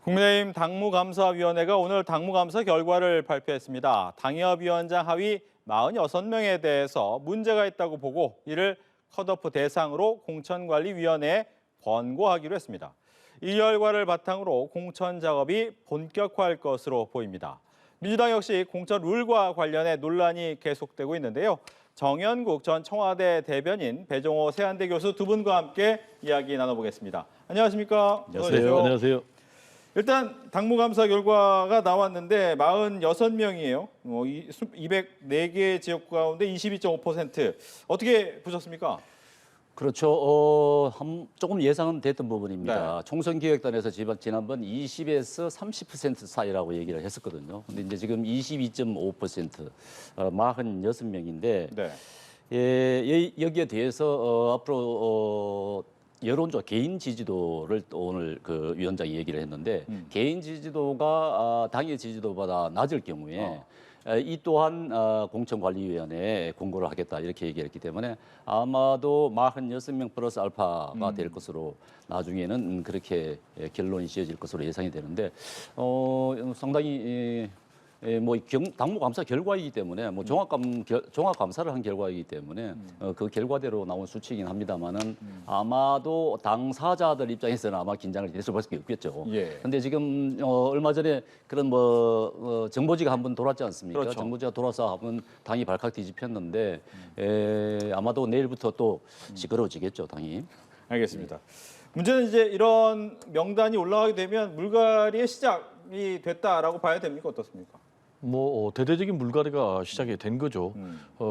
국민의힘 당무감사위원회가 오늘 당무감사 결과를 발표했습니다. 당협위원장 하위 46명에 대해서 문제가 있다고 보고 이를 컷오프 대상으로 공천관리위원회에 권고하기로 했습니다. 이 결과를 바탕으로 공천 작업이 본격화할 것으로 보입니다. 민주당 역시 공천 룰과 관련해 논란이 계속되고 있는데요. 정연국 전 청와대 대변인, 배종호 세한대 교수 두 분과 함께 이야기 나눠보겠습니다. 안녕하십니까? 안녕하세요. 안녕하세요. 일단 당무감사 결과가 나왔는데 46명이에요. 204개 지역 가운데 22.5%. 어떻게 보셨습니까? 그렇죠. 조금 예상은 됐던 부분입니다. 네. 총선기획단에서 지난번 20에서 30% 사이라고 얘기를 했었거든요. 근데 이제 지금 22.5%, 46명인데 네. 여기에 대해서 앞으로 여론조 개인 지지도를 또 오늘 그 위원장이 얘기를 했는데 개인 지지도가 당의 지지도보다 낮을 경우에 이 또한 공천관리위원회에 공고를 하겠다 이렇게 얘기했기 때문에 아마도 46명 플러스 알파가 될 것으로 나중에는 그렇게 결론이 지어질 것으로 예상이 되는데 상당히 뭐 당무감사 결과이기 때문에 뭐 종합감사를 한 결과이기 때문에 그 결과대로 나온 수치이긴 합니다만은 아마도 당사자들 입장에서는 아마 긴장을 계속 할 수밖에 없겠죠. 예. 근데 지금 얼마 전에 그런 정보지가 한번 돌았지 않습니까? 그렇죠. 정보지가 돌아서 한번 당이 발칵 뒤집혔는데 아마도 내일부터 또 시끄러워지겠죠, 당이. 알겠습니다. 문제는 이제 이런 명단이 올라가게 되면 물갈이의 시작이 됐다라고 봐야 됩니까? 어떻습니까? 대대적인 물갈이가 시작이 된 거죠.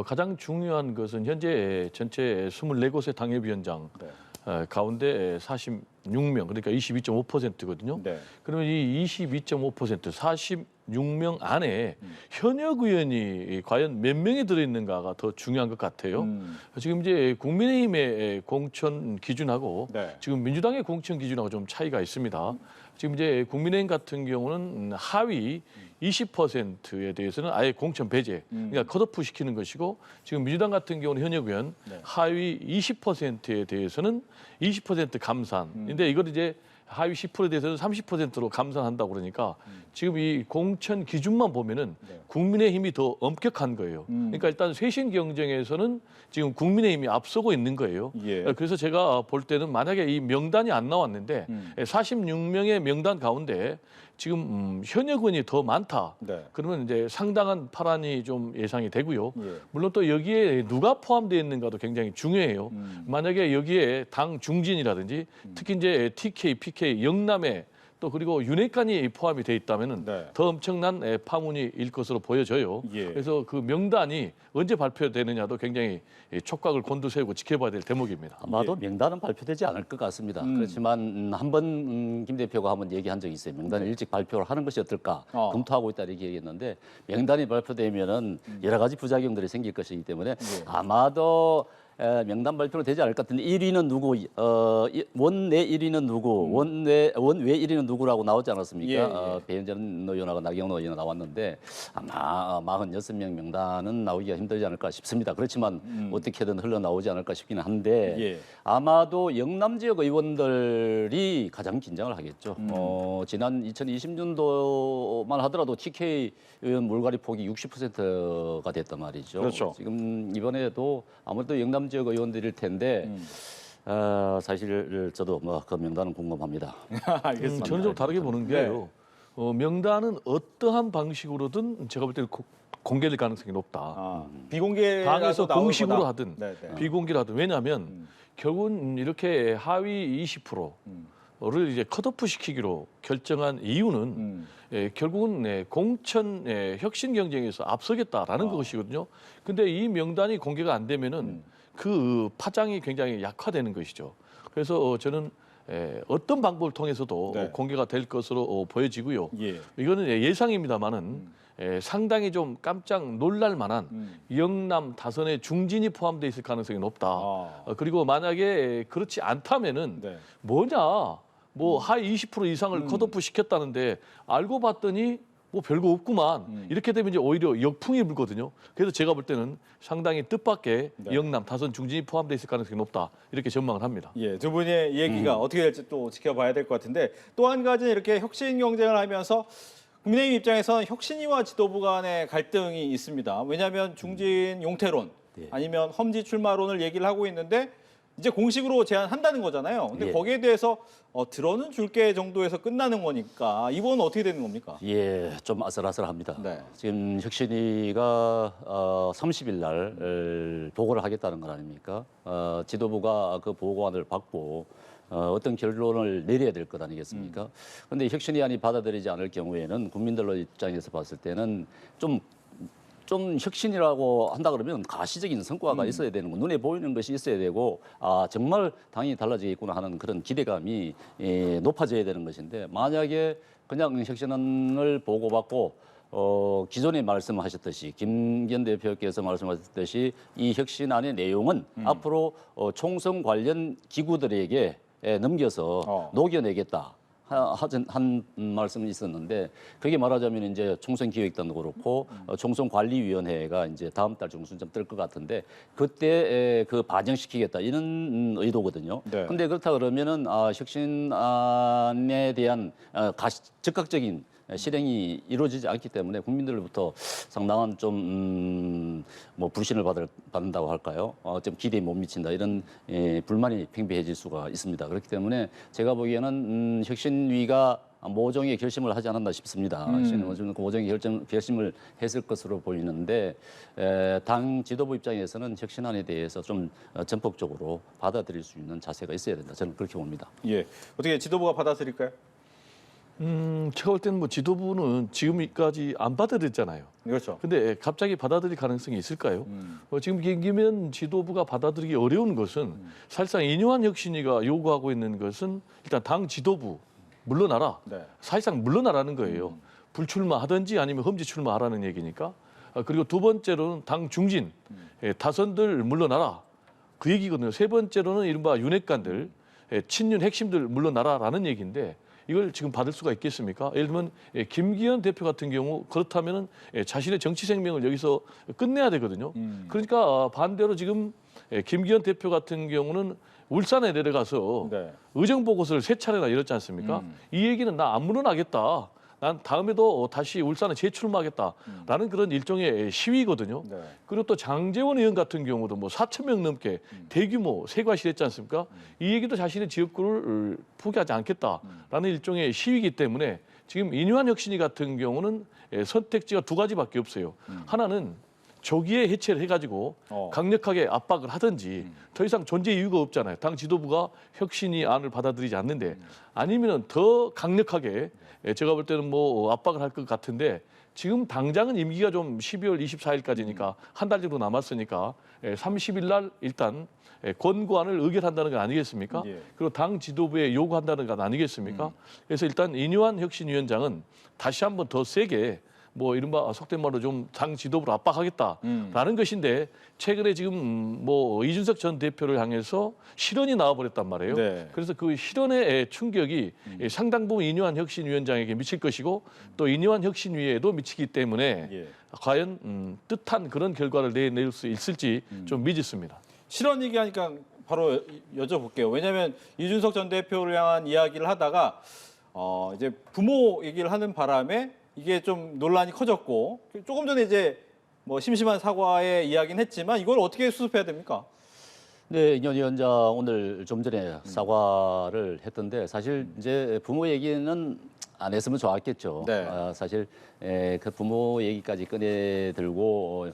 가장 중요한 것은 현재 전체 24곳의 당협위원장 네. 가운데 46명, 그러니까 22.5%거든요. 네. 그러면 이 22.5%, 46명 안에 현역 의원이 과연 몇 명이 들어있는가가 더 중요한 것 같아요. 지금 이제 국민의힘의 공천 기준하고 네. 지금 민주당의 공천 기준하고 좀 차이가 있습니다. 지금 이제 국민의힘 같은 경우는 하위 20%에 대해서는 아예 공천 배제, 그러니까 컷오프 시키는 것이고 지금 민주당 같은 경우는 현역 의원 네. 하위 20%에 대해서는 20% 감산. 근데 이걸 이제 하위 10%에 대해서는 30%로 감산한다고 그러니까 지금 이 공천 기준만 보면은 네. 국민의힘이 더 엄격한 거예요. 그러니까 일단 쇄신 경쟁에서는 지금 국민의힘이 앞서고 있는 거예요. 예. 그래서 제가 볼 때는 만약에 이 명단이 안 나왔는데 46명의 명단 가운데 지금 현역 의원이 더 많다. 네. 그러면 이제 상당한 파란이 좀 예상이 되고요. 예. 물론 또 여기에 누가 포함되어 있는가도 굉장히 중요해요. 만약에 여기에 당 중진이라든지 특히 이제 TK, PK, 영남에 또 그리고 윤핵관이 포함이 돼 있다면은 네. 더 엄청난 파문이 일 것으로 보여져요. 예. 그래서 그 명단이 언제 발표되느냐도 굉장히 촉각을 곤두세우고 지켜봐야 될 대목입니다. 아마도 명단은 발표되지 않을 것 같습니다. 그렇지만 한번 김 대표가 한번 얘기한 적이 있어요. 명단을 일찍 발표를 하는 것이 어떨까 검토하고 있다 이렇게 얘기했는데 명단이 발표되면은 여러 가지 부작용들이 생길 것이기 때문에 아마도 명단 발표는 되지 않을 것 같은데 1위는 누구, 원내 1위는 누구, 원외 1위는 누구라고 나오지 않았습니까? 예, 예. 배현진 의원하고 나경원 의원 나왔는데 아마 46명 명단은 나오기가 힘들지 않을까 싶습니다. 그렇지만 어떻게든 흘러나오지 않을까 싶기는 한데 예. 아마도 영남 지역 의원들이 가장 긴장을 하겠죠. 지난 2020년도만 하더라도 TK 의원 물갈이 폭이 60%가 됐단 말이죠. 그렇죠. 지금 이번에도 아무래도 영남 지역 의원들일 텐데 사실 저도 그 명단은 궁금합니다. 알겠습니다. 저는 좀 다르게 보는 네. 게요. 명단은 어떠한 방식으로든 제가 볼 때는 공개될 가능성이 높다. 비공개 당에서 공식으로 하든 네, 네. 비공개로 하든 왜냐하면 결국은 이렇게 하위 20%를 이제 컷오프 시키기로 결정한 이유는 결국은 공천 혁신 경쟁에서 앞서겠다라는 것이거든요. 근데 이 명단이 공개가 안 되면은 그 파장이 굉장히 약화되는 것이죠. 그래서 저는 어떤 방법을 통해서도 네. 공개가 될 것으로 보여지고요. 예. 이거는 예상입니다만은 상당히 좀 깜짝 놀랄 만한 영남 다선의 중진이 포함되어 있을 가능성이 높다. 그리고 만약에 그렇지 않다면은 네. 뭐냐, 뭐 하위 20% 이상을 컷오프 시켰다는데 알고 봤더니 뭐 별거 없구만. 이렇게 되면 이제 오히려 역풍이 불거든요. 그래서 제가 볼 때는 상당히 뜻밖의 네. 영남, 다선, 중진이 포함되어 있을 가능성이 높다. 이렇게 전망을 합니다. 예, 두 분의 얘기가 어떻게 될지 또 지켜봐야 될 것 같은데 또 한 가지는 이렇게 혁신 경쟁을 하면서 국민의힘 입장에서는 혁신위와 지도부 간의 갈등이 있습니다. 왜냐하면 중진 용태론 네. 아니면 험지 출마론을 얘기를 하고 있는데 이제 공식으로 제안한다는 거잖아요. 근데 예. 거기에 대해서 들어는 줄게 정도에서 끝나는 거니까 이번은 어떻게 되는 겁니까? 예, 좀 아슬아슬합니다. 네. 지금 혁신위가 30일 날 보고를 하겠다는 건 아닙니까? 지도부가 그 보고안을 받고 어떤 결론을 내려야 될 것 아니겠습니까? 그런데 혁신위안이 받아들이지 않을 경우에는 국민들 입장에서 봤을 때는 좀 혁신이라고 한다 그러면 가시적인 성과가 있어야 되는 거, 눈에 보이는 것이 있어야 되고, 정말 당이 달라지겠구나 하는 그런 기대감이 높아져야 되는 것인데, 만약에 그냥 혁신안을 보고받고 기존에 말씀하셨듯이 김기현 대표께서 말씀하셨듯이 이 혁신안의 내용은 앞으로 총선 관련 기구들에게 넘겨서 녹여내겠다. 한 말씀이 있었는데 그게 말하자면 이제 총선기획단도 그렇고 총선관리위원회가 이제 다음 달 중순쯤 뜰 것 같은데 그때 그 반영시키겠다 이런 의도거든요. 네. 근데 그렇다 그러면은 혁신안에 대한 즉각적인 실행이 이루어지지 않기 때문에 국민들로부터 상당한 좀 뭐 불신을 받는다고 할까요? 좀 기대에 못 미친다 이런 불만이 팽배해질 수가 있습니다. 그렇기 때문에 제가 보기에는 혁신위가 모종의 결심을 하지 않았나 싶습니다. 모종의 결심을 했을 것으로 보이는데 당 지도부 입장에서는 혁신안에 대해서 좀 전폭적으로 받아들일 수 있는 자세가 있어야 된다. 저는 그렇게 봅니다. 예, 어떻게 지도부가 받아들일까요? 제가 볼 때는 뭐 지도부는 지금까지 안 받아들였잖아요. 그렇죠. 근데 갑자기 받아들일 가능성이 있을까요? 지금 김기현 지도부가 받아들이기 어려운 것은 사실상 이뇨한 혁신위가 요구하고 있는 것은 일단 당 지도부 물러나라. 네. 사실상 물러나라는 거예요. 불출마하든지 아니면 험지 출마하라는 얘기니까. 그리고 두 번째로는 당 중진, 다선들 물러나라. 그 얘기거든요. 세 번째로는 이른바 윤핵관들, 친윤 핵심들 물러나라라는 얘기인데 이걸 지금 받을 수가 있겠습니까? 예를 들면 김기현 대표 같은 경우 그렇다면은 자신의 정치 생명을 여기서 끝내야 되거든요. 그러니까 반대로 지금 김기현 대표 같은 경우는 울산에 내려가서 네. 의정 보고서를 3차례나 이뤘지 않습니까? 이 얘기는 나 안 물러나겠다. 난 다음에도 다시 울산에 재출마하겠다라는 그런 일종의 시위거든요. 네. 그리고 또 장제원 의원 같은 경우도 뭐 4천 명 넘게 대규모 세과실 했지 않습니까? 이 얘기도 자신의 지역구를 포기하지 않겠다라는 일종의 시위이기 때문에 지금 이뇨한 혁신위 같은 경우는 선택지가 두 가지밖에 없어요. 하나는 조기에 해체를 해가지고 강력하게 압박을 하든지 더 이상 존재 이유가 없잖아요. 당 지도부가 혁신위 안을 받아들이지 않는데 아니면은 더 강력하게 제가 볼 때는 뭐 압박을 할 것 같은데 지금 당장은 임기가 좀 12월 24일까지니까 한 달 정도 남았으니까 30일 날 일단 권고안을 의결한다는 건 아니겠습니까? 예. 그리고 당 지도부에 요구한다는 건 아니겠습니까? 그래서 일단 이뇨한 혁신위원장은 다시 한번 더 세게 뭐 이른바 속된 말로 좀 당 지도부를 압박하겠다라는 것인데 최근에 지금 뭐 이준석 전 대표를 향해서 실언이 나와버렸단 말이에요. 네. 그래서 그 실언의 충격이 상당 부분 이뇨한 혁신위원장에게 미칠 것이고 또 이뇨한 혁신위에도 미치기 때문에 예. 과연 뜻한 그런 결과를 내낼 수 있을지 좀 미지수입니다. 실언 얘기하니까 바로 여쭤볼게요. 왜냐하면 이준석 전 대표를 향한 이야기를 하다가 이제 부모 얘기를 하는 바람에 이게 좀 논란이 커졌고 조금 전에 이제 뭐 심심한 사과의 이야기는 했지만 이걸 어떻게 수습해야 됩니까? 네, 이현 위원장 오늘 좀 전에 사과를 했던데 사실 이제 부모 얘기는 안 했으면 좋았겠죠. 네. 사실 그 부모 얘기까지 꺼내 들고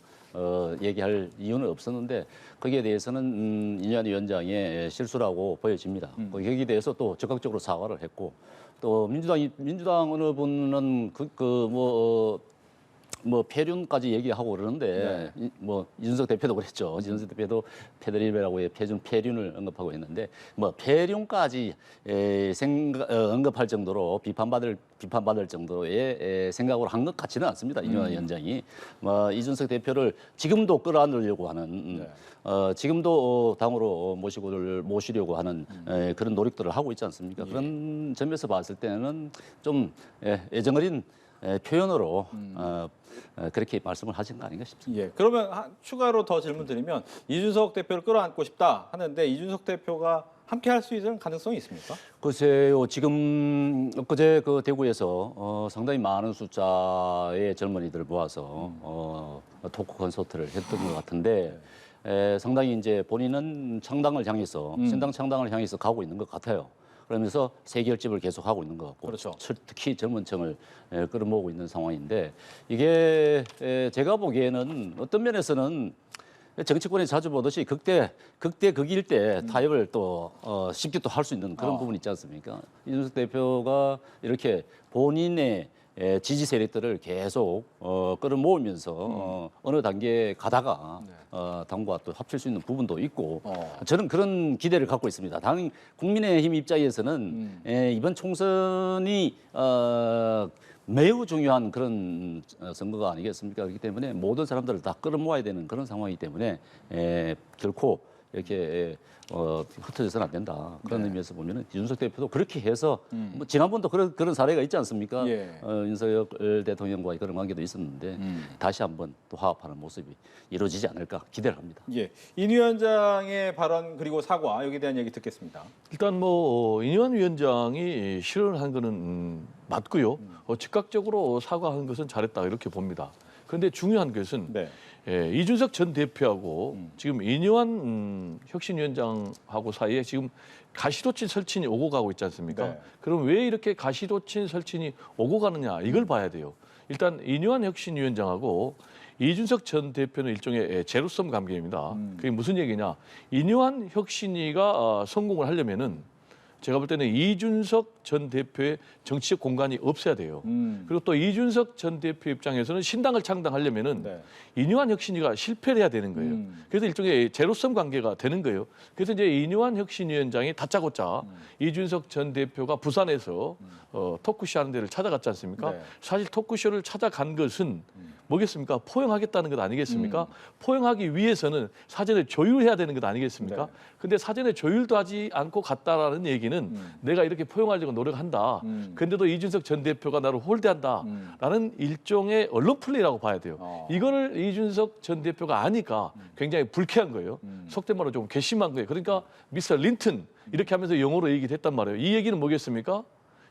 얘기할 이유는 없었는데 거기에 대해서는 이현 위원장의 실수라고 보여집니다. 거기에 대해서 또 적극적으로 사과를 했고 또 민주당 어느 분은 뭐 폐륜까지 얘기하고 그러는데 뭐 이준석 대표도 그랬죠. 이준석 대표도 패드립이라고 폐륜을 언급하고 있는데 뭐 폐륜까지 언급할 정도로 비판받을 정도의 생각으로 한 것 같지는 않습니다. 이뇨한 위원장이 뭐 이준석 대표를 지금도 끌어안으려고 하는 지금도 당으로 모시려고 하는 그런 노력들을 하고 있지 않습니까? 그런 점에서 봤을 때는 좀 애정어린 표현으로 그렇게 말씀을 하신 거 아닌가 싶습니다. 예. 그러면 추가로 더 질문 드리면 이준석 대표를 끌어안고 싶다 하는데 이준석 대표가 함께 할 수 있는 가능성이 있습니까? 글쎄요, 지금 엊그제 그 대구에서 상당히 많은 숫자의 젊은이들을 모아서 토크 콘서트를 했던 것 같은데 상당히 이제 본인은 창당을 향해서 신당 창당을 향해서 가고 있는 것 같아요. 그러면서 새 결집을 계속 하고 있는 것 같고, 그렇죠. 특히 젊은층을 끌어모으고 있는 상황인데 이게 제가 보기에는 어떤 면에서는 정치권에 자주 보듯이 극대 극일 때 타협을 또 쉽게 또 할 수 있는 그런 부분이 있지 않습니까? 이준석 대표가 이렇게 본인의 지지 세력들을 계속 끌어모으면서 어느 단계에 가다가 당과 또 합칠 수 있는 부분도 있고 저는 그런 기대를 갖고 있습니다. 당 국민의힘 입장에서는 이번 총선이 매우 중요한 그런 선거가 아니겠습니까? 그렇기 때문에 모든 사람들을 다 끌어모아야 되는 그런 상황이기 때문에 결코 이렇게 흩어져서는 안 된다. 그런 의미에서 보면은 이준석 대표도 그렇게 해서 뭐 지난번도 그런 사례가 있지 않습니까? 윤석열 대통령과의 그런 관계도 있었는데 다시 한번 또 화합하는 모습이 이루어지지 않을까 기대를 합니다. 예. 인 위원장의 발언 그리고 사과 여기에 대한 얘기 듣겠습니다. 일단 뭐 이완 위원장이 실언한 거는 맞고요. 즉각적으로 사과한 것은 잘했다 이렇게 봅니다. 그런데 중요한 것은 네. 이준석 전 대표하고 지금 이완 혁신위원장하고 사이에 지금 가시도친 설친이 오고 가고 있지 않습니까? 네. 그럼 왜 이렇게 가시도친 설친이 오고 가느냐 이걸 봐야 돼요. 일단 이완 혁신위원장하고 이준석 전 대표는 일종의 제로섬 관계입니다. 그게 무슨 얘기냐? 이완 혁신위가 성공을 하려면은 제가 볼 때는 이준석 전 대표의 정치적 공간이 없어야 돼요. 그리고 또 이준석 전 대표 입장에서는 신당을 창당하려면은 네. 이완 혁신위가 실패를 해야 되는 거예요. 그래서 일종의 제로섬 관계가 되는 거예요. 그래서 이제 이완 혁신위원장이 다짜고짜 이준석 전 대표가 부산에서 토크쇼 하는 데를 찾아갔지 않습니까? 네. 사실 토크쇼를 찾아간 것은 뭐겠습니까? 포용하겠다는 것 아니겠습니까? 포용하기 위해서는 사전에 조율해야 되는 것 아니겠습니까? 네. 근데 사전에 조율도 하지 않고 갔다라는 얘기는 내가 이렇게 포용하려고 노력한다. 근데도 이준석 전 대표가 나를 홀대한다라는 일종의 언론 플레이라고 봐야 돼요. 이거를 이준석 전 대표가 아니까 굉장히 불쾌한 거예요. 속된 말로 좀 괘씸한 거예요. 그러니까 미스터 린튼 이렇게 하면서 영어로 얘기를 했단 말이에요. 이 얘기는 뭐겠습니까?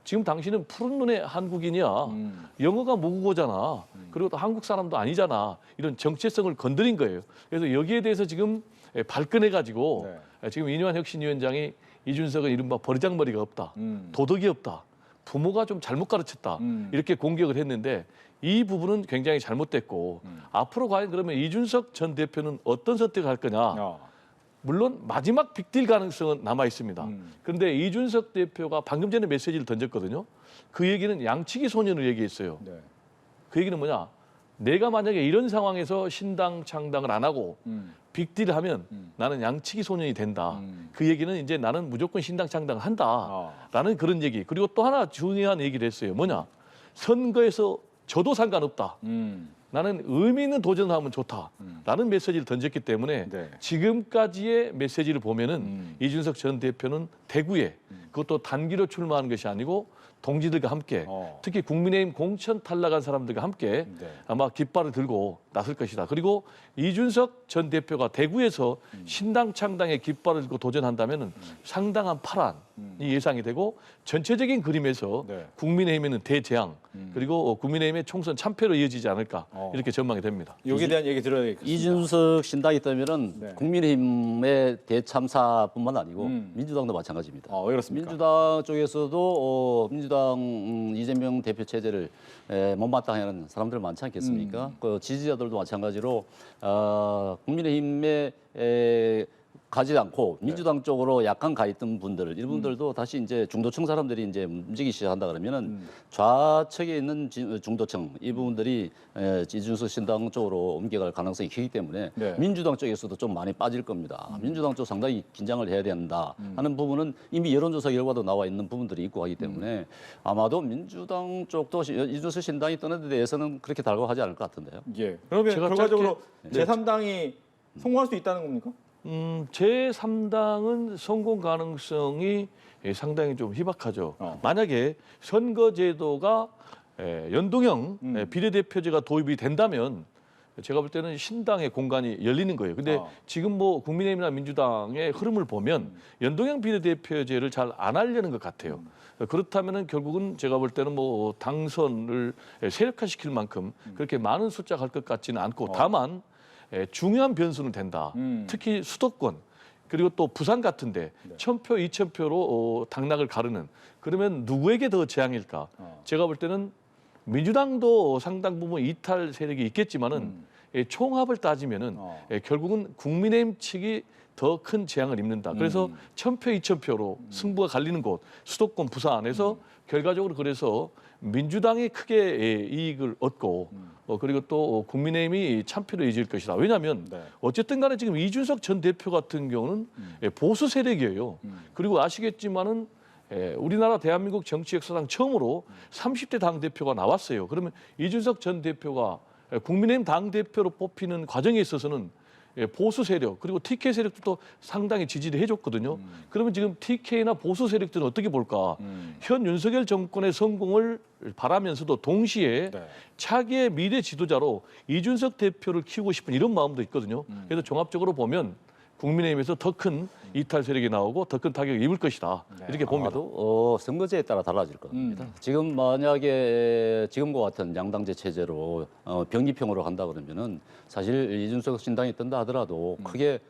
지금 당신은 푸른 눈의 한국인이야. 영어가 모국어잖아. 그리고 또 한국 사람도 아니잖아. 이런 정체성을 건드린 거예요. 그래서 여기에 대해서 지금 발끈해가지고 지금 이완 혁신위원장이 이준석은 이른바 버리장머리가 없다. 도덕이 없다. 부모가 좀 잘못 가르쳤다. 이렇게 공격을 했는데 이 부분은 굉장히 잘못됐고 앞으로 과연 그러면 이준석 전 대표는 어떤 선택을 할 거냐. 물론 마지막 빅딜 가능성은 남아 있습니다. 그런데 이준석 대표가 방금 전에 메시지를 던졌거든요. 그 얘기는 양치기 소년을 얘기했어요. 네. 그 얘기는 뭐냐? 내가 만약에 이런 상황에서 신당 창당을 안 하고 빅딜을 하면 나는 양치기 소년이 된다. 그 얘기는 이제 나는 무조건 신당 창당을 한다라는 그런 얘기. 그리고 또 하나 중요한 얘기를 했어요. 뭐냐? 선거에서 져도 상관없다. 나는 의미 있는 도전을 하면 좋다라는 메시지를 던졌기 때문에 지금까지의 메시지를 보면은 이준석 전 대표는 대구에 그것도 단기로 출마하는 것이 아니고 동지들과 함께 특히 국민의힘 공천 탈락한 사람들과 함께 아마 깃발을 들고 나설 것이다. 그리고 이준석 전 대표가 대구에서 신당 창당의 깃발을 들고 도전한다면 상당한 파란이 예상이 되고 전체적인 그림에서 국민의힘에는 대재앙 그리고 국민의힘의 총선 참패로 이어지지 않을까 이렇게 전망이 됩니다. 여기에 대한 얘기 들어야겠습니다. 이준석 신당이 뜨면은 국민의힘의 대참사뿐만 아니고 민주당도 마찬가지입니다. 왜 그렇습니까? 민주당 쪽에서도 민주당 이재명 대표 체제를 못마땅해하는 사람들 많지 않겠습니까? 그 지지자들도 마찬가지로 국민의힘에 가지 않고 민주당 쪽으로 약간 가 있던 분들, 이분들도 다시 이제 중도층 사람들이 이제 움직이기 시작한다 그러면은 좌측에 있는 중도층 이 부분들이 이준석 신당 쪽으로 옮겨갈 가능성이 크기 때문에 민주당 쪽에서도 좀 많이 빠질 겁니다. 민주당 쪽 상당히 긴장을 해야 된다 하는 부분은 이미 여론조사 결과도 나와 있는 부분들이 있고 하기 때문에 아마도 민주당 쪽도 이준석 신당이 떠는 데 대해서는 그렇게 달고하지 않을 것 같은데요. 예. 그러면 결과적으로 제3당이 성공할 수 있다는 겁니까? 제3당은 성공 가능성이 상당히 좀 희박하죠. 만약에 선거제도가 연동형 비례대표제가 도입이 된다면 제가 볼 때는 신당의 공간이 열리는 거예요. 근데 지금 뭐 국민의힘이나 민주당의 흐름을 보면 연동형 비례대표제를 잘 안 하려는 것 같아요. 그렇다면은 결국은 제가 볼 때는 뭐 당선을 세력화시킬 만큼 그렇게 많은 숫자 갈 것 같지는 않고 다만 중요한 변수는 된다. 특히 수도권 그리고 또 부산 같은데 1,000표, 2,000표로 당락을 가르는 그러면 누구에게 더 재앙일까? 제가 볼 때는 민주당도 상당 부분 이탈 세력이 있겠지만은 총합을 따지면은 결국은 국민의힘 측이 더 큰 재앙을 입는다. 그래서 1,000표, 2,000표로 승부가 갈리는 곳 수도권 부산에서 결과적으로 그래서 민주당이 크게 이익을 얻고 그리고 또 국민의힘이 참패로 이어질 것이다. 왜냐하면 어쨌든 간에 지금 이준석 전 대표 같은 경우는 보수 세력이에요. 그리고 아시겠지만은 우리나라 대한민국 정치 역사상 처음으로 30대 당대표가 나왔어요. 그러면 이준석 전 대표가 국민의힘 당대표로 뽑히는 과정에 있어서는 보수 세력 그리고 TK 세력도 또 상당히 지지를 해줬거든요. 그러면 지금 TK나 보수 세력들은 어떻게 볼까? 현 윤석열 정권의 성공을 바라면서도 동시에 차기의 미래 지도자로 이준석 대표를 키우고 싶은 이런 마음도 있거든요. 그래서 종합적으로 보면 국민의힘에서 더 큰 이탈 세력이 나오고 더 큰 타격을 입을 것이다. 이렇게 봅니다. 아마도 선거제에 따라 달라질 겁니다. 지금 만약에 지금과 같은 양당제 체제로 병기평으로 간다 그러면은 사실 이준석 신당이 뜬다 하더라도 크게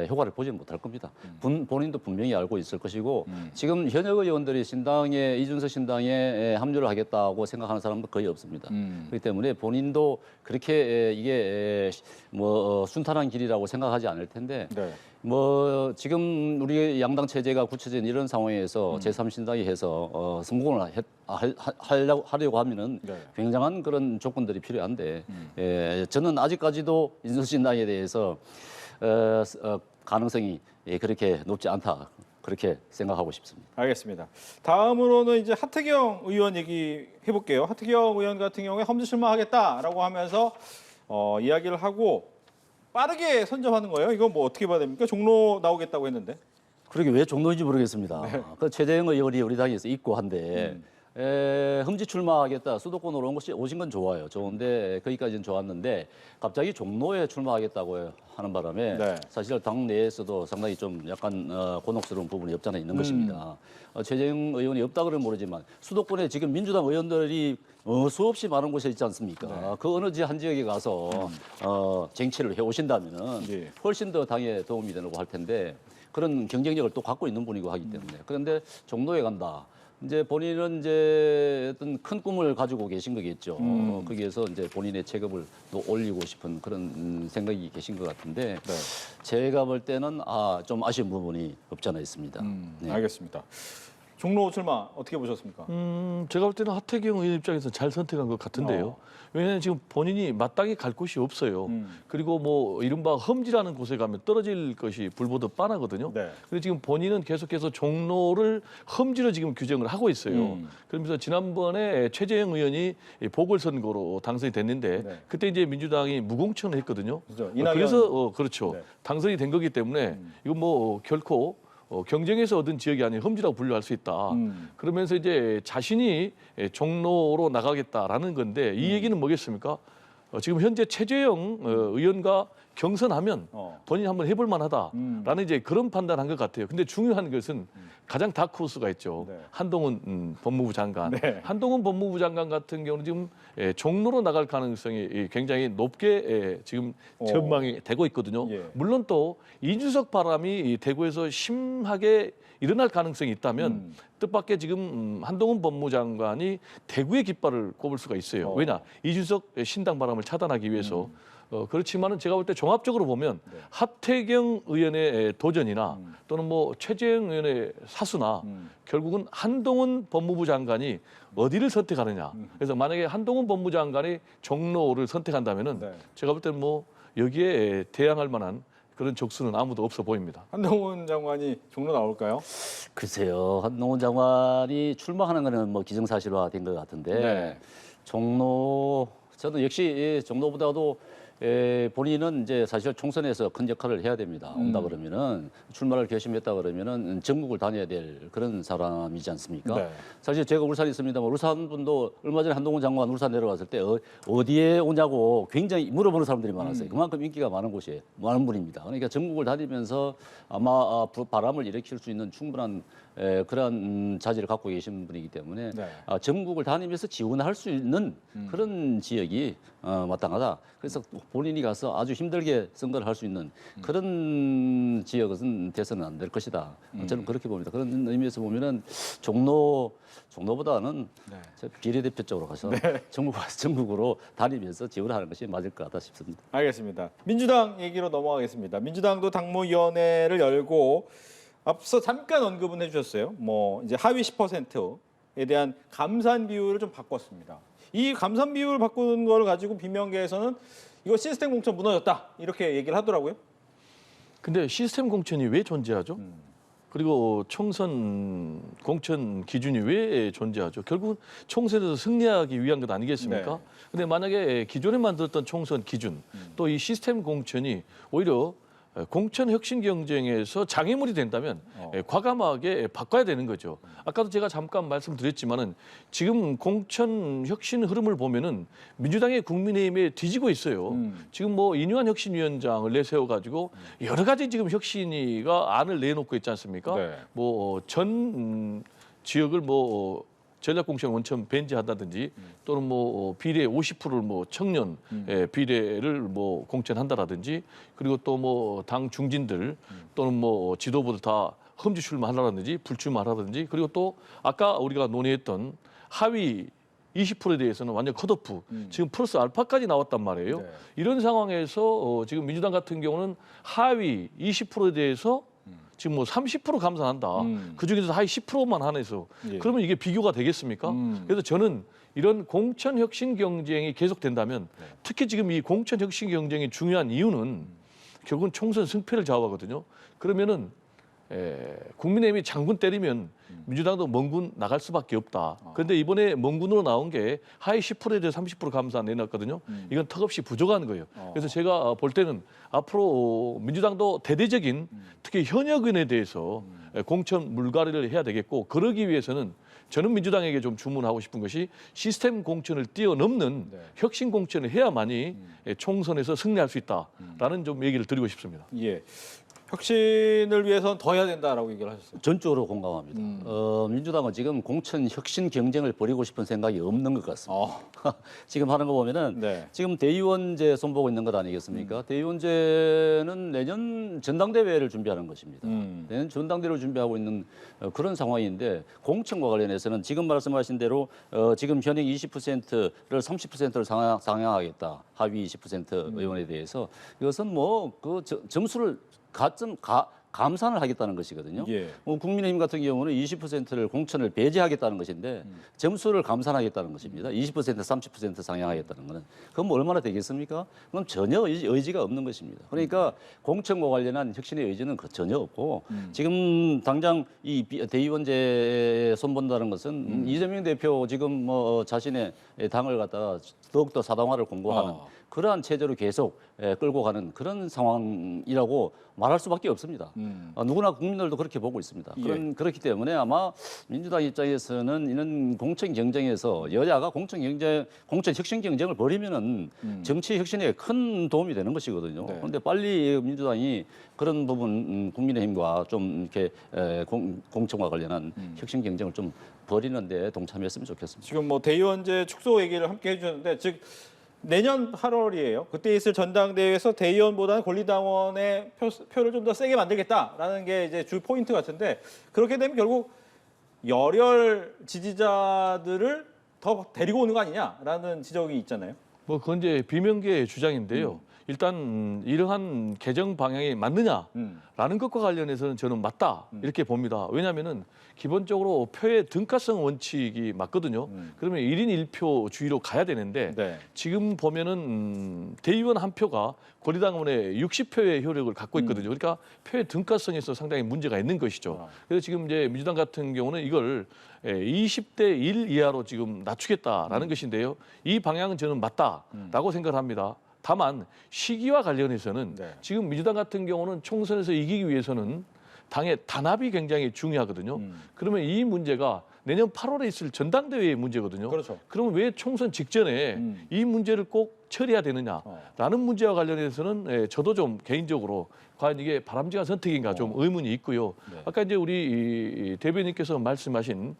효과를 보지 못할 겁니다. 본인도 분명히 알고 있을 것이고 지금 현역 의원들이 신당에 이준석 신당에 합류를 하겠다고 생각하는 사람도 거의 없습니다. 그렇기 때문에 본인도 그렇게 이게 뭐 순탄한 길이라고 생각하지 않을 텐데 뭐 지금 우리 양당 체제가 굳혀진 이런 상황에서 제3신당이 해서 성공을 하려고 하면은 굉장한 그런 조건들이 필요한데 저는 아직까지도 이준석 신당에 대해서 가능성이 그렇게 높지 않다. 그렇게 생각하고 싶습니다. 알겠습니다. 다음으로는 이제 하태경 의원 얘기 해볼게요. 하태경 의원 같은 경우에 험지 출마하겠다라고 하면서 이야기를 하고 빠르게 선점하는 거예요. 이거 뭐 어떻게 봐야 됩니까? 종로 나오겠다고 했는데. 그러게 왜 종로인지 모르겠습니다. 그 최재형 의원이 우리 당에서 있고 한데 험지 출마하겠다 수도권으로 오신 건 좋아요. 좋은데 거기까지는 좋았는데 갑자기 종로에 출마하겠다고 하는 바람에 사실 당 내에서도 상당히 좀 약간 곤혹스러운 부분이 없잖아 있는 것입니다. 최재형 의원이 없다 그러면 모르지만 수도권에 지금 민주당 의원들이 수없이 많은 곳에 있지 않습니까? 그 어느 한 지역에 가서 쟁취를 해오신다면은 훨씬 더 당에 도움이 되고 할 텐데 그런 경쟁력을 또 갖고 있는 분이고 하기 때문에 그런데 종로에 간다. 이제 본인은 이제 어떤 큰 꿈을 가지고 계신 거겠죠. 거기에서 이제 본인의 체급을 또 올리고 싶은 그런 생각이 계신 것 같은데 제가 볼 때는 좀 아쉬운 부분이 없지 않아 있습니다. 알겠습니다. 종로 출마 어떻게 보셨습니까? 제가 볼 때는 하태경 의원 입장에서 잘 선택한 것 같은데요. 왜냐하면 지금 본인이 마땅히 갈 곳이 없어요. 그리고 뭐 이른바 험지라는 곳에 가면 떨어질 것이 불보듯 뻔하거든요. 그런데 지금 본인은 계속해서 종로를 험지로 지금 규정을 하고 있어요. 그러면서 지난번에 최재형 의원이 보궐선거로 당선이 됐는데 그때 이제 민주당이 무공천을 했거든요. 그래서 그렇죠. 당선이 된 거기 때문에 이건 뭐 결코 경쟁에서 얻은 지역이 아닌 험지라고 분류할 수 있다. 그러면서 이제 자신이 종로로 나가겠다라는 건데 이 얘기는 뭐겠습니까? 지금 현재 최재형 의원과 경선하면 본인이 한번 해볼 만하다라는 이제 그런 판단한 것 같아요. 근데 중요한 것은 가장 다크호스가 있죠. 한동훈 법무부 장관. 한동훈 법무부 장관 같은 경우는 지금 종로로 나갈 가능성이 굉장히 높게 지금 전망이 되고 있거든요. 물론 또 이준석 바람이 대구에서 심하게 일어날 가능성이 있다면 뜻밖의 지금 한동훈 법무부 장관이 대구의 깃발을 꼽을 수가 있어요. 왜냐? 이준석 신당 바람을 차단하기 위해서. 그렇지만은 제가 볼 때 종합적으로 보면 하태경 의원의 도전이나 또는 뭐 최재형 의원의 사수나 결국은 한동훈 법무부 장관이 어디를 선택하느냐. 그래서 만약에 한동훈 법무부 장관이 종로를 선택한다면은 제가 볼 때는 뭐 여기에 대항할 만한 그런 적수는 아무도 없어 보입니다. 한동훈 장관이 종로 나올까요? 글쎄요. 한동훈 장관이 출마하는 거는 뭐 기정사실화된 것 같은데 종로 저는 역시 종로보다도 본인은 이제 사실 총선에서 큰 역할을 해야 됩니다. 온다 그러면은 출마를 결심했다 그러면은 전국을 다녀야 될 그런 사람이지 않습니까? 네. 사실 제가 울산에 있습니다만 울산 분도 얼마 전에 한동훈 장관 울산 내려갔을 때 어디에 오냐고 굉장히 물어보는 사람들이 많았어요. 그만큼 인기가 많은 곳이에요. 많은 분입니다. 그러니까 전국을 다니면서 아마 바람을 일으킬 수 있는 충분한 그러한 자질을 갖고 계신 분이기 때문에 네. 전국을 다니면서 지원할 수 있는 그런 지역이 마땅하다. 그래서 본인이 가서 아주 힘들게 선거를 할 수 있는 그런 지역은 돼서는 안 될 것이다. 저는 그렇게 봅니다. 그런 의미에서 보면은 종로보다는 저 비례대표 쪽으로 가서 전국으로 다니면서 지원하는 것이 맞을 것 같다 싶습니다. 알겠습니다. 민주당 얘기로 넘어가겠습니다. 민주당도 당무위원회를 열고 앞서 잠깐 언급은 해주셨어요. 뭐 이제 하위 10%에 대한 감산 비율을 좀 바꿨습니다. 이 감산 비율 바꾸는 걸 가지고 비명계에서는 이거 시스템 공천 무너졌다 이렇게 얘기를 하더라고요. 근데 시스템 공천이 왜 존재하죠? 그리고 총선 공천 기준이 왜 존재하죠? 결국은 총선에서 승리하기 위한 것 아니겠습니까? 네. 근데 만약에 기존에 만들었던 총선 기준 또 이 시스템 공천이 오히려 공천 혁신 경쟁에서 장애물이 된다면 과감하게 바꿔야 되는 거죠. 아까도 제가 잠깐 말씀드렸지만은 지금 공천 혁신 흐름을 보면은 민주당의 국민의힘에 뒤지고 있어요. 지금 뭐 이뉴한 혁신위원장을 내세워 가지고 여러 가지 지금 혁신위가 안을 내놓고 있지 않습니까? 네. 뭐 전 지역을 뭐 전략공천 원천 벤지한다든지 또는 뭐 비례 50%를 뭐 청년 비례를 뭐 공천한다라든지 그리고 또 뭐 당 중진들 또는 뭐 지도부들 다 험지 출마하라든지 불출마하라든지 그리고 또 아까 우리가 논의했던 하위 20%에 대해서는 완전 컷오프 지금 플러스 알파까지 나왔단 말이에요. 네. 이런 상황에서 지금 민주당 같은 경우는 하위 20%에 대해서 지금 뭐 30% 감산한다. 그 중에서 하위 10%만 한해서 예. 그러면 이게 비교가 되겠습니까? 그래서 저는 이런 공천 혁신 경쟁이 계속된다면 특히 지금 이 공천 혁신 경쟁이 중요한 이유는 결국은 총선 승패를 좌우하거든요. 그러면은 국민의힘이 장군 때리면 민주당도 멍군 나갈 수밖에 없다. 그런데 이번에 멍군으로 나온 게 하위 10%에 대해 30% 감산 내놨거든요. 이건 턱없이 부족한 거예요. 그래서 제가 볼 때는 앞으로 민주당도 대대적인 특히 현역인에 대해서 공천 물갈이를 해야 되겠고 그러기 위해서는 저는 민주당에게 좀 주문하고 싶은 것이 시스템 공천을 뛰어넘는 혁신 공천을 해야만이 총선에서 승리할 수 있다라는 좀 얘기를 드리고 싶습니다. 예. 혁신을 위해서는 더 해야 된다라고 얘기를 하셨어요. 전적으로 공감합니다. 민주당은 지금 공천 혁신 경쟁을 벌이고 싶은 생각이 없는 것 같습니다. 지금 하는 거 보면은 네. 지금 대의원제 손보고 있는 것 아니겠습니까? 대의원제는 내년 전당대회를 준비하는 것입니다. 내년 전당대회를 준비하고 있는 그런 상황인데 공천과 관련해서는 지금 말씀하신 대로 지금 현행 20%를 30%를 상향하겠다. 하위 20% 의원에 대해서 이것은 뭐 그 점수를 감산을 하겠다는 것이거든요. 예. 국민의힘 같은 경우는 20%를 공천을 배제하겠다는 것인데 점수를 감산하겠다는 것입니다. 20% 30% 상향하겠다는 것은 그럼 뭐 얼마나 되겠습니까? 그럼 전혀 의지가 없는 것입니다. 그러니까 공천과 관련한 혁신의 의지는 전혀 없고 지금 당장 이 대의원제에 손본다는 것은 이재명 대표 지금 뭐 자신의 당을 갖다가 더욱더 사당화를 공고하는 그러한 체제로 계속 끌고 가는 그런 상황이라고 말할 수밖에 없습니다. 누구나 국민들도 그렇게 보고 있습니다. 그렇기 때문에 아마 민주당 입장에서는 이런 공천 경쟁에서 여야가 공천 혁신 경쟁을 벌이면은 정치 혁신에 큰 도움이 되는 것이거든요. 네. 그런데 빨리 민주당이 그런 부분 국민의힘과 좀 이렇게 공천과 관련한 혁신 경쟁을 좀 벌이는데 동참했으면 좋겠습니다. 지금 뭐 대의원제 축소 얘기를 함께 해주셨는데 즉 내년 8월이에요. 그때 있을 전당대회에서 대의원보다는 권리당원의 표를 좀 더 세게 만들겠다라는 게 이제 주 포인트 같은데 그렇게 되면 결국 열혈 지지자들을 더 데리고 오는 거 아니냐라는 지적이 있잖아요. 뭐 그건 이제 비명계의 주장인데요. 일단 이러한 개정 방향이 맞느냐라는 것과 관련해서는 저는 맞다 이렇게 봅니다. 왜냐하면은 기본적으로 표의 등가성 원칙이 맞거든요. 그러면 1인 1표주의로 가야 되는데 네. 지금 보면은 대의원 한 표가 권리당원의 60표의 효력을 갖고 있거든요. 그러니까 표의 등가성에서 상당히 문제가 있는 것이죠. 그래서 지금 이제 민주당 같은 경우는 이걸 20대 1 이하로 지금 낮추겠다라는 것인데요. 이 방향은 저는 맞다라고 생각을 합니다. 다만 시기와 관련해서는 네. 지금 민주당 같은 경우는 총선에서 이기기 위해서는 당의 단합이 굉장히 중요하거든요. 그러면 이 문제가 내년 8월에 있을 전당대회의 문제거든요. 그렇죠. 그러면 왜 총선 직전에 이 문제를 꼭 처리해야 되느냐라는 문제와 관련해서는 저도 좀 개인적으로 과연 이게 바람직한 선택인가 좀 의문이 있고요. 네. 아까 이제 우리 이 대변인께서 말씀하신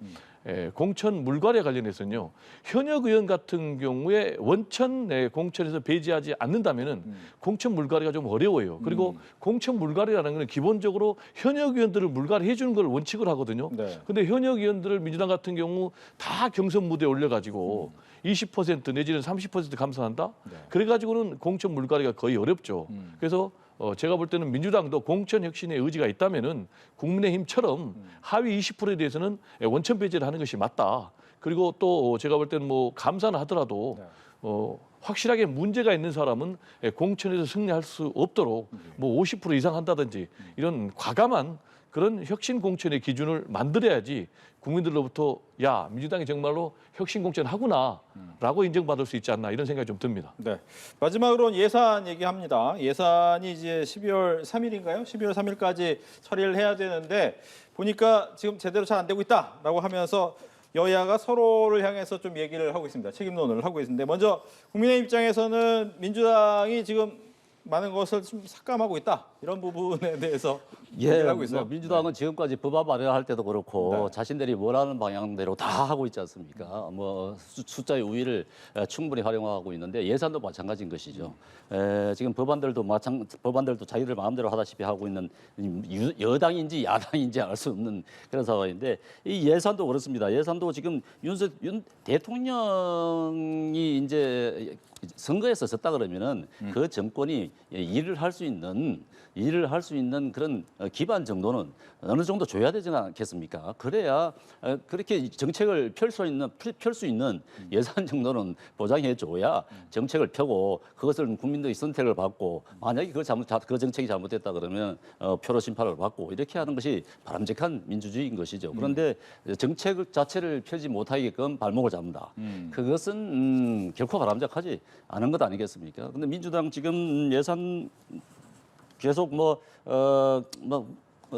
공천 물갈이에 관련해서는요. 현역 의원 같은 경우에 원천 공천에서 배제하지 않는다면은 공천 물갈이가 좀 어려워요. 그리고 공천 물갈이라는 것은 기본적으로 현역 의원들을 물갈이해 주는 걸 원칙을 하거든요. 네. 근데 현역 의원들을 민주당 같은 경우 다 경선 무대에 올려가지고 20% 내지는 30% 감산한다? 네. 그래가지고는 공천 물갈이가 거의 어렵죠. 그래서 제가 볼 때는 민주당도 공천 혁신의 의지가 있다면은 국민의힘처럼 하위 20%에 대해서는 원천 배제를 하는 것이 맞다. 그리고 또 제가 볼 때는 뭐 감사는 하더라도 확실하게 문제가 있는 사람은 공천에서 승리할 수 없도록 뭐 50% 이상 한다든지 이런 과감한 그런 혁신 공천의 기준을 만들어야지 국민들로부터 야 민주당이 정말로 혁신 공천 하구나라고 인정받을 수 있지 않나 이런 생각이 좀 듭니다. 네. 마지막으로는 예산 얘기합니다. 예산이 이제 12월 3일인가요? 12월 3일까지 처리를 해야 되는데 보니까 지금 제대로 잘 안 되고 있다라고 하면서 여야가 서로를 향해서 좀 얘기를 하고 있습니다. 책임론을 하고 있는데 먼저 국민의 입장에서는 민주당이 지금 많은 것을 좀 삭감하고 있다 이런 부분에 대해서 얘기를 하고 있어요. 뭐 민주당은 지금까지 법안 마련할 때도 그렇고 네. 자신들이 원하는 방향대로 다 하고 있지 않습니까? 뭐 숫자의 우위를 충분히 활용하고 있는데 예산도 마찬가지인 것이죠. 지금 법안들도 자기들 마음대로 하다시피 하고 있는 여당인지 야당인지 알 수 없는 그런 상황인데 이 예산도 그렇습니다. 예산도 지금 윤 대통령이 이제 선거에서 졌다 그러면은 그 정권이 일을 할 수 있는 그런 기반 정도는 어느 정도 줘야 되지 않겠습니까? 그래야 그렇게 정책을 펼 수 있는 예산 정도는 보장해 줘야 정책을 펴고 그것을 국민들의 선택을 받고 만약에 그 정책이 잘못됐다 그러면 표로 심판을 받고 이렇게 하는 것이 바람직한 민주주의인 것이죠. 그런데 정책 자체를 펴지 못하게끔 발목을 잡는다. 그것은 결코 바람직하지 않은 것 아니겠습니까? 근데 민주당 지금 예산 계속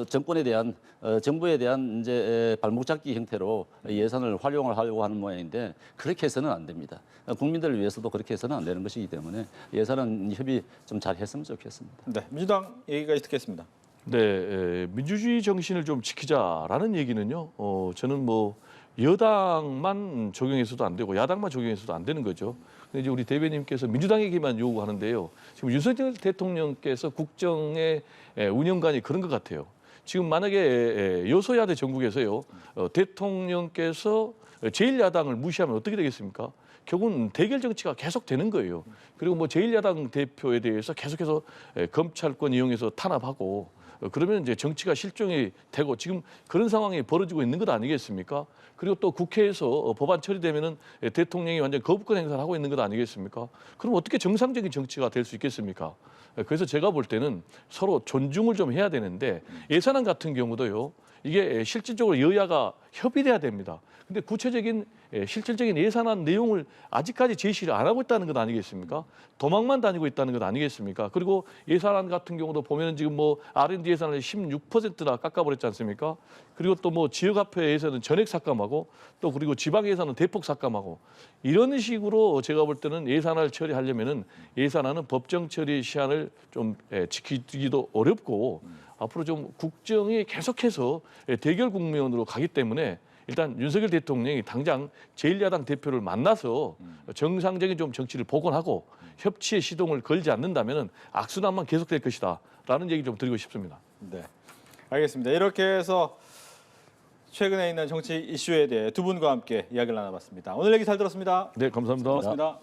정권에 대한 정부에 대한 이제 발목 잡기 형태로 예산을 활용을 하려고 하는 모양인데 그렇게 해서는 안 됩니다. 국민들을 위해서도 그렇게 해서는 안 되는 것이기 때문에 예산은 협의 좀 잘 했으면 좋겠습니다. 네, 민주당 얘기까지 듣겠습니다. 네, 민주주의 정신을 좀 지키자라는 얘기는요. 저는 뭐 여당만 적용해서도 안 되고 야당만 적용해서도 안 되는 거죠. 근데 이제 우리 대변인께서 민주당에게만 요구하는데요. 지금 윤석열 대통령께서 국정의 운영관이 그런 것 같아요. 지금 만약에 여소야대 전국에서요 대통령께서 제1야당을 무시하면 어떻게 되겠습니까? 결국은 대결 정치가 계속 되는 거예요. 그리고 뭐 제1야당 대표에 대해서 계속해서 검찰권 이용해서 탄압하고 그러면 이제 정치가 실종이 되고 지금 그런 상황이 벌어지고 있는 것 아니겠습니까? 그리고 또 국회에서 법안 처리되면은 대통령이 완전 거부권 행사를 하고 있는 것 아니겠습니까? 그럼 어떻게 정상적인 정치가 될 수 있겠습니까? 그래서 제가 볼 때는 서로 존중을 좀 해야 되는데 예산안 같은 경우도요. 이게 실질적으로 여야가 협의돼야 됩니다. 근데 구체적인 실질적인 예산안 내용을 아직까지 제시를 안 하고 있다는 것 아니겠습니까? 도망만 다니고 있다는 것 아니겠습니까? 그리고 예산안 같은 경우도 보면은 지금 뭐 R&D 예산을 16%나 깎아버렸지 않습니까? 그리고 또 뭐 지역화폐 예산은 전액 삭감하고 또 그리고 지방 예산은 대폭 삭감하고 이런 식으로 제가 볼 때는 예산안을 처리하려면은 예산안은 법정 처리 시한을 좀 지키기도 어렵고 앞으로 좀 국정이 계속해서 대결 국면으로 가기 때문에 일단 윤석열 대통령이 당장 제1야당 대표를 만나서 정상적인 좀 정치를 복원하고 협치의 시동을 걸지 않는다면 악순환만 계속될 것이다라는 얘기 좀 드리고 싶습니다. 네, 알겠습니다. 이렇게 해서 최근에 있는 정치 이슈에 대해 두 분과 함께 이야기를 나눠봤습니다. 오늘 얘기 잘 들었습니다. 네, 감사합니다. 고맙습니다.